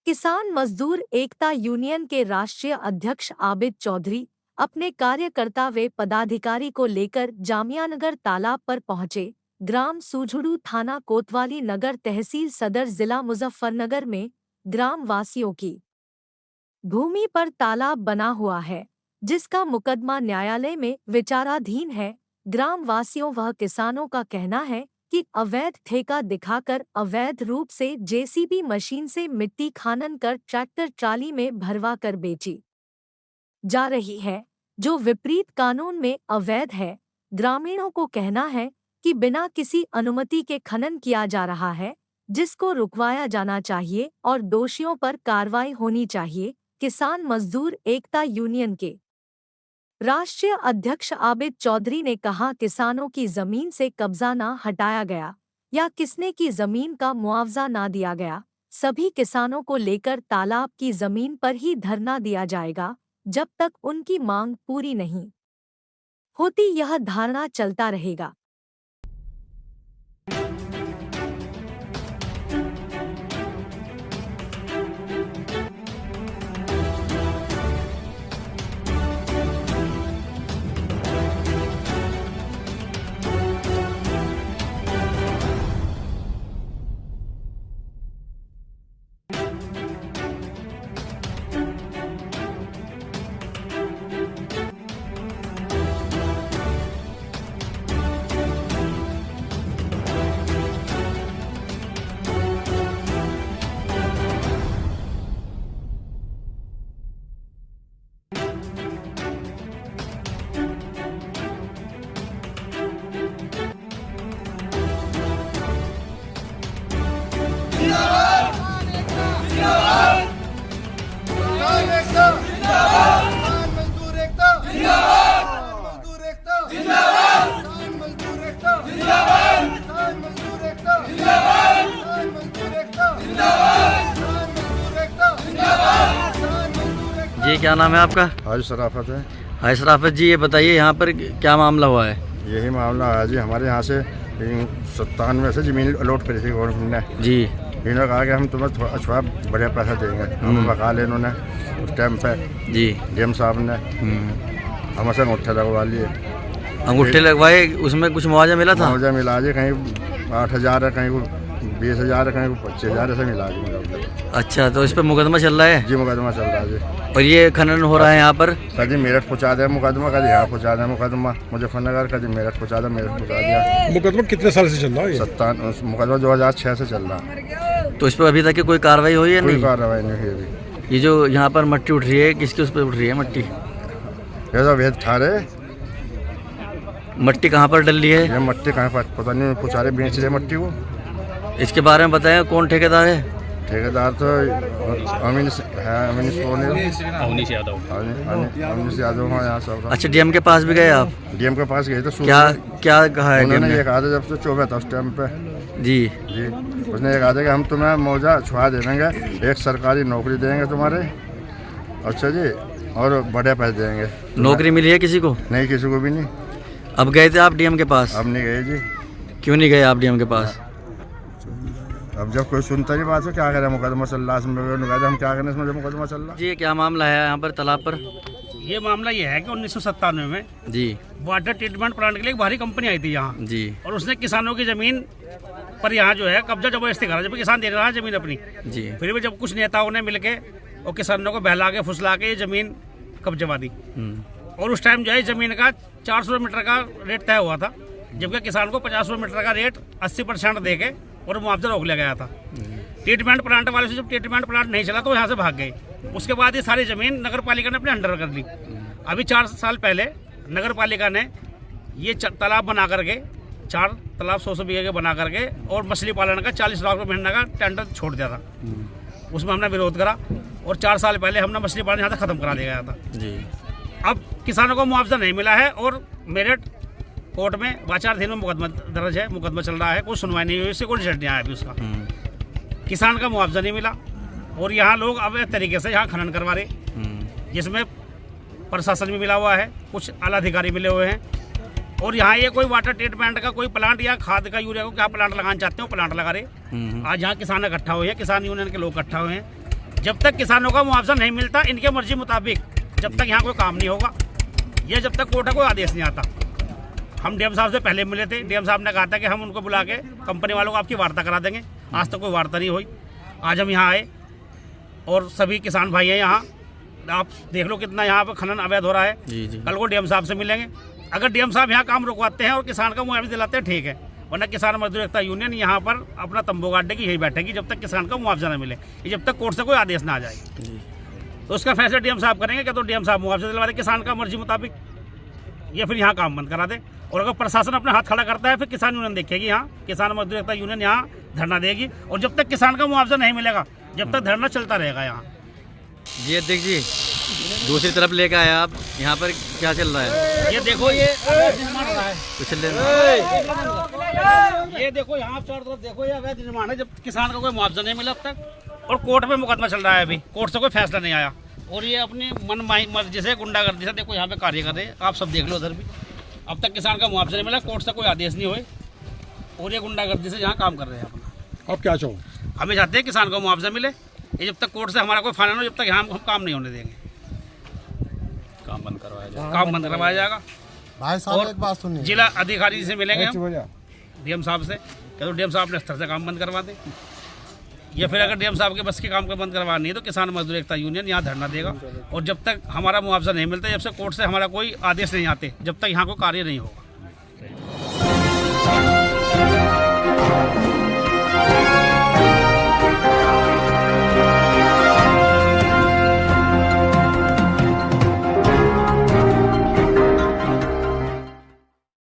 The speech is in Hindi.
किसान मजदूर एकता यूनियन के राष्ट्रीय अध्यक्ष आबिद चौधरी अपने कार्यकर्ता व पदाधिकारी को लेकर जामियानगर तालाब पर पहुंचे। ग्राम सूझड़ू, थाना कोतवाली नगर, तहसील सदर, जिला मुजफ्फरनगर में ग्राम वासियों की भूमि पर तालाब बना हुआ है, जिसका मुकदमा न्यायालय में विचाराधीन है। ग्राम वासियों व किसानों का कहना है कि अवैध ठेका दिखाकर अवैध रूप से जेसीबी मशीन से मिट्टी खनन कर ट्रैक्टर ट्राली में भरवा कर बेची जा रही है, जो विपरीत कानून में अवैध है। ग्रामीणों को कहना है कि बिना किसी अनुमति के खनन किया जा रहा है, जिसको रुकवाया जाना चाहिए और दोषियों पर कार्रवाई होनी चाहिए। किसान मजदूर एकता यूनियन के राष्ट्रीय अध्यक्ष आबिद चौधरी ने कहा, किसानों की जमीन से कब्जा न हटाया गया या किसने की जमीन का मुआवजा न दिया गया, सभी किसानों को लेकर तालाब की जमीन पर ही धरना दिया जाएगा जब तक उनकी मांग पूरी नहीं होती। यह धारणा चलता रहेगा। जी, क्या नाम है आपका? हाजी शराफत है। हाय शराफत जी, ये बताइए यहाँ पर क्या मामला हुआ है? यही मामला है जी, हमारे यहाँ से 97 से ज़मीन अलॉट करी थी गवर्नमेंट ने जी। इन्होंने कहा कि हम तुम्हें थोड़ा बढ़िया पैसा देंगे। हमें बका ले इन्होंने उस टाइम पे जी डीएम साहब ने हमसे अंगूठे लगवा लिए। अंगूठे लगवाए, उसमें कुछ मुआवजा मिला था? मुआवजा मिला जी, कहीं 8,000 है, कहीं 20,000 है, कहीं 25,000 ऐसे मिला जी। अच्छा, तो इस पर मुकदमा चल रहा है? जी मुकदमा चल रहा है जी। और ये खनन हो रहा है यहाँ पर? कभी मेरठ पहुँचा दिया मुकदमा, कभी यहाँ पहुँचा दिया मुकदमा मुजफ्फरनगर, कभी मेरठ पहुँचा दिया। मुकदमा कितने साल से चल रहा है? 57 मुकदमा 2006 से चल रहा है। तो इस पर अभी तक की कोई कार्रवाई हुई है? कोई कार्रवाई नहीं हुई अभी। ये जो यहाँ पर मट्टी उठ रही है, किसकी उस पर उठ रही है मट्टी? ऐसा वेद ठारे मट्टी कहाँ पर डल रही है? ये मट्टी कहाँ पर पता नहीं, पुचारे बेच रहे मट्टी को। इसके बारे में बताएं, कौन ठेकेदार है? ठेकेदार तो अमीश यादव है यहाँ सब। अच्छा, डीएम के पास भी गए आप? डीएम के पास गए तो क्या कहा है? उन्होंने ये कहा था, जब से 24 था उस टाइम पे जी, उसने ये कहा था कि हम तुम्हें मुआवजा छुड़ा दे देंगे, एक सरकारी नौकरी देंगे तुम्हारे, अच्छा जी, और बढ़िया पैसे देंगे। नौकरी मिली है किसी को? नहीं, किसी को भी नहीं। अब गए थे आप डीएम के पास? अब नहीं गए जी। क्यों नहीं गए आप डीएम के पास? अब जब कोई सुनता नहीं बात है, क्या करें, मुकदमा चल रहा है, हम क्या करें इसमें जब मुकदमा चल रहा है। जी, क्या मामला है यहाँ पर तालाब पर? ये मामला ये है कि 1997 में जी वाटर ट्रीटमेंट प्लांट के लिए एक भारी कंपनी आई थी यहाँ जी, और उसने किसानों की जमीन पर यहाँ जो है कब्जा जबरदस्ती करा, जब किसान दे रहा है जमीन अपनी जी। फिर भी जब कुछ नेताओं ने मिलके और किसानों को बहला के फुसला के ये जमीन कब्जवा दी। और उस टाइम जो है जमीन का 400 मीटर का रेट तय हुआ था, जबकि किसान को 50 मीटर का रेट 80% दे के और मुआवजा रोक लिया गया था। ट्रीटमेंट प्लांट वाले से जब ट्रीटमेंट प्लांट नहीं चला तो यहाँ से भाग गए। उसके बाद ये सारी जमीन नगर पालिका ने अपने अंडर कर ली। अभी 4 साल पहले नगर पालिका ने ये तालाब बना करके, 4 तालाब 100 बीघे के बना करके और मछली पालन का 40 लाख रुपये महीने का टेंडर छोड़ दिया था। उसमें हमने विरोध करा और 4 साल पहले हमने मछली पालन यहाँ से खत्म करा दिया गया था जी। अब किसानों को मुआवजा नहीं मिला है और मेरठ कोर्ट में वाचाराधीन में मुकदमा दर्ज है, मुकदमा चल रहा है, कोई सुनवाई नहीं हुई, उससे कोई रिजल्ट नहीं आया अभी उसका। किसान का मुआवजा नहीं मिला और यहाँ लोग अवैध तरीके से यहाँ खनन करवा रहे, जिसमें प्रशासन भी मिला हुआ है, कुछ आला अधिकारी मिले हुए हैं। और यहाँ ये कोई वाटर ट्रीटमेंट का कोई प्लांट या खाद का यूरिया को क्या प्लांट लगाना चाहते हो प्लांट लगा रहे। आज यहाँ किसान इकट्ठा हुए हैं, किसान यूनियन के लोग इकट्ठा हुए हैं जब तक किसानों का मुआवजा नहीं मिलता इनके मर्जी मुताबिक, जब तक यहाँ कोई काम नहीं होगा, ये जब तक कोर्ट का कोई आदेश नहीं आता। हम डीएम साहब से पहले मिले थे, डीएम साहब ने कहा था कि हम उनको बुला के कंपनी वालों को आपकी वार्ता करा देंगे। आज तक कोई वार्ता नहीं हुई। आज हम यहाँ आए और सभी किसान भाई हैं यहाँ, आप देख लो कितना यहाँ पर खनन अवैध हो रहा है। जी जी। कल को डीएम साहब से मिलेंगे, अगर डीएम साहब यहाँ काम रुकवाते हैं और किसान का मुआवजा दिलाते हैं ठीक है, वरना किसान मजदूर एकता यूनियन यहाँ पर अपना तंबू गाड़ने यही बैठेगी जब तक किसान का मुआवजा न मिले, ये जब तक कोर्ट से कोई आदेश ना आ जाए। तो उसका फैसला डीएम साहब करेंगे कि तो डीएम साहब मुआवजा दिलवा दे किसान का मर्जी मुताबिक, या फिर यहाँ काम बंद करा दे। और अगर प्रशासन अपना हाथ खड़ा करता है फिर किसान यूनियन देखेगी, यहाँ किसान मजदूर एकता यूनियन यहाँ धरना देगी, और जब तक किसान का मुआवजा नहीं मिलेगा जब तक धरना चलता रहेगा यहाँ। जी अध्यक्ष जी, दूसरी तरफ लेकर आए आप, यहाँ पर क्या चल रहा है? ये देखो ये अवैध निर्माण हो रहा है, कुछ ले ये देखो यहाँ चारों तरफ देखो ये अवैध निर्माण है। जब किसान का कोई मुआवजा नहीं मिला अब तक, और कोर्ट में मुकदमा चल रहा है, अभी कोर्ट से कोई फैसला नहीं आया, और ये अपनी मन मर्जी से गुंडागर्दी से देखो यहाँ पे कार्य कर रहे हैं। आप सब देख लो उधर भी, अब तक किसान का मुआवजा नहीं मिला, कोर्ट से कोई आदेश नहीं हुए, और ये गुंडागर्दी से यहाँ काम कर रहे हैं अपना। आप क्या चाहो? हमें चाहते हैं किसान को मुआवजा मिले, ये जब तक कोर्ट से हमारा कोई फाइनल हो जब तक यहाँ हम काम नहीं होने देंगे, काम बंद करवाया जाएगा। भाई साहब और एक बात सुनिए, जिला अधिकारी से मिलेंगे हम डीएम साहब से, क्या तो डीएम साहब ने स्तर से काम बंद करवा दे, या फिर अगर डीएम साहब के बस के काम को बंद करवानी है तो किसान मजदूर एकता यूनियन यहाँ धरना देगा। और जब तक हमारा मुआवजा नहीं मिलता, जब से कोर्ट से हमारा कोई आदेश नहीं आते, जब तक यहाँ कोई कार्य नहीं होगा।